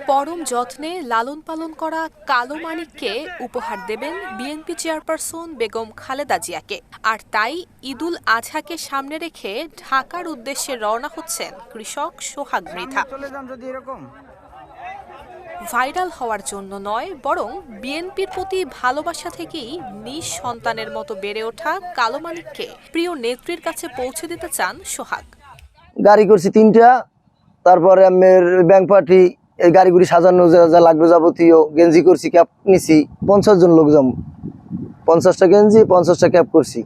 পরম যত্নে লালন পালন করা কালো মানিককে উপহার দেবেন বিএনপি চেয়ারপারসন বেগম খালেদা জিয়াকে। আর তাই ঈদুল আজহাকে সামনে রেখে ঢাকার উদ্দেশ্যে রওনা হচ্ছেন কৃষক সোহাগ মৃধা। ভাইরাল হওয়ার জন্য নয়, বরং বিএনপির প্রতি ভালোবাসা থেকেই নিজ সন্তানের মতো বেড়ে ওঠা কালো মানিককে প্রিয় নেত্রীর কাছে পৌঁছে দিতে চান সোহাগ। গাড়ি করছি ৩টা, তারপরে আমের ব্যাংক পার্টি, এই গাড়িগুলি সাজানো যা লাগবে যাবতীয়, গেঞ্জি করছি, ক্যাপ নিছি, ৫০ জন লোক যাবো, ৫০টা গেঞ্জি ৫০টা ক্যাপ করছি।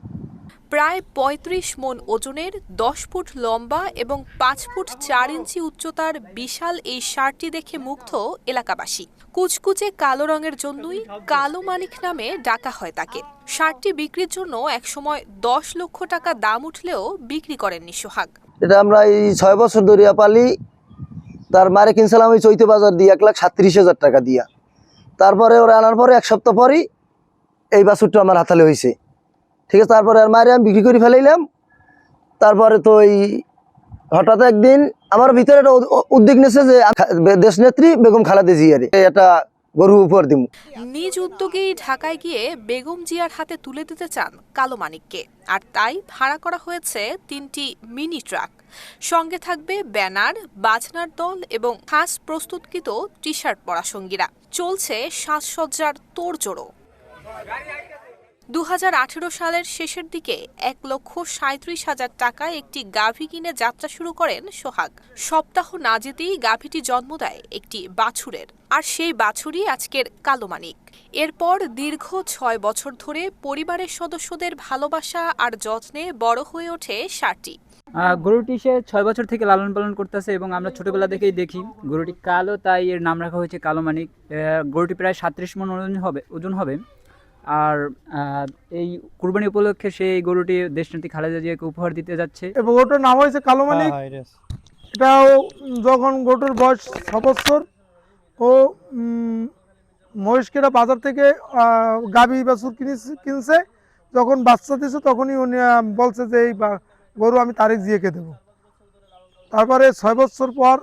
প্রায় ৩৫ মণ ওজনের ১০ ফুট লম্বা এবং ৫ ফুট ৪ ইঞ্চি উচ্চতার বিশাল এই শার্টটি দেখে মুগ্ধ এলাকাবাসী। কুচকুচে কালো রঙের জন্যই কালো মানিক নামে ডাকা হয় তাকে। শার্টটি বিক্রির জন্য একসময় ১০ লক্ষ টাকা দাম উঠলেও বিক্রি করেননি সোহাগ। এটা আমরা এই ৬ বছর ধরে পালি। তার মারে কিনছিলাম ওই চৈতে বাজার দিয়ে ১,৩৭,০০০ টাকা দিয়া। তারপরে ওরা আনার পরে ১ সপ্তাহ পরই এই বাছুরটা আমার হাতালে হয়েছে, ঠিক আছে। তারপরে আর মারে আমি বিক্রি করে ফেলাইলাম। তারপরে তো এই হঠাৎ একদিন আমার ভিতরে একটা উদ্যোগ নিয়েছে যে দেশনেত্রী বেগম খালেদা জিয়ারে এটা গরু উপহার দিব। নিজ উদ্যোগেই ঢাকায় গিয়ে বেগম জিয়ার হাতে তুলে দিতে চান কালো মানিককে। আর তাই ভাড়া করা হয়েছে 3টি মিনি ট্রাক। সঙ্গে থাকবে ব্যানার, বাজনার দল এবং খাস প্রস্তুতকৃত টি শার্ট পরা সঙ্গীরা। চলছে সাজসজ্জার তোড়জোড়ো। ২০১৮ সালের শেষের দিকে ১,৩৭,০০০ টাকায় একটি গাভী কিনে যাত্রা শুরু করেন সোহাগ। সপ্তাহ না যেতেই গাভীটি জন্ম দেয় একটি বাছুরের, আর সেই বাছুরই আজকের কালো মানিক। এরপর দীর্ঘ ৬ বছর ধরে পরিবারের সদস্যদের ভালোবাসা আর যত্নে বড় হয়ে ওঠে ষাঁড়টি। গরুটি সে ৬ বছর থেকে লালন পালন করতেছে এবং আমরা ছোটবেলা থেকেই দেখি গরুটি কালো, তাই এর নাম রাখা হয়েছে কালো মানিক। গরুটি প্রায় ৩৭ মণ ওজন হবে। আর এই কুরবানি উপলক্ষে সেই গরুটি দেশনেত্রী খালেদা জিয়াকে উপহার দিতে যাচ্ছে এবং গরুটার নাম হয়েছে কালো মানিক। এটাও যখন গরুটার বয়স ৬ বছর, ও মহেশকেরা বাজার থেকে গাভী বাছুর কিনছে, যখন বাচ্চা দিয়েছে তখনই উনি বলছে যে এই গরু আমি তারেক জিয়াকে দেব। তারপরে ৬ বছর পর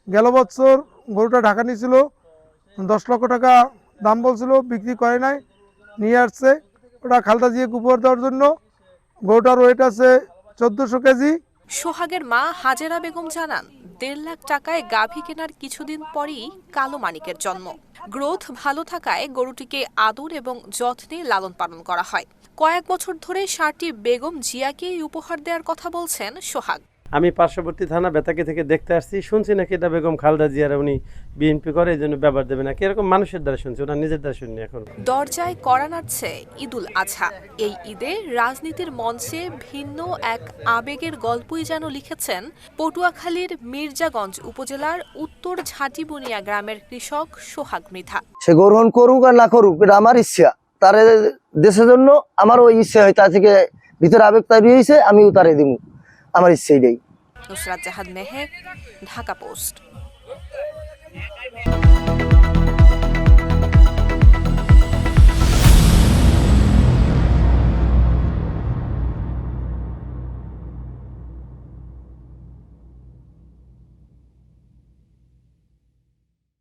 গেল বছর গরুটা ঢাকা নিয়েছিল, ১০ লক্ষ টাকা দাম বলছিল, বিক্রি করে নাই, নিয়ে আসছে ওটা খালেদা জিয়াকে উপহার দেওয়ার জন্য। গরুটার ওয়েট আছে ১৪০০ কেজি। সোহাগের মা হাজেরা বেগম জানান, ১.৫ লাখ টাকায় গাভী কেনার কিছুদিন পরই কালো মানিকের জন্ম। গ্রোথ ভালো থাকায় গরুটিকে আদর এবং যত্নে লালন পালন করা হয়। কয়েক বছর ধরে ষাঁড়টি বেগম জিয়াকেই উপহার দেওয়ার কথা বলছেন সোহাগ। আমি পার্শ্ববর্তী থানা বেতাকি থেকে দেখতে আসছি, শুনছি নাকি এটা বেগম খালেদা জিয়ার উনি বিএনপি করে, এই জন্য ব্যবহার দেবে নাকি, এরকম মানুষের দ্বারা শুনছি, ওনার নিজের দ্বারা শুনি। এখন দরজায় কড়া নাড়ছে ঈদুল আজহা। এই ঈদে রাজনীতির মঞ্চে ভিন্ন এক আবেগের গল্পই যেন লিখেছেন পটুয়াখালীর মির্জাগঞ্জ উপজেলার উত্তর ঝাঁটিবুনিয়া গ্রামের কৃষক সোহাগ মৃধা। সে গ্রহণ করুক আর না করুক, এটা আমার ইচ্ছা। তার দেশের জন্য আমারও ওই ইচ্ছা হয়, তার থেকে ভিতরে আবেগ তৈরি হয়েছে, আমিও তারে দিব, আমার ইচ্ছে এটাই। নুসরাত জাহান মেহেক, ঢাকা পোস্ট।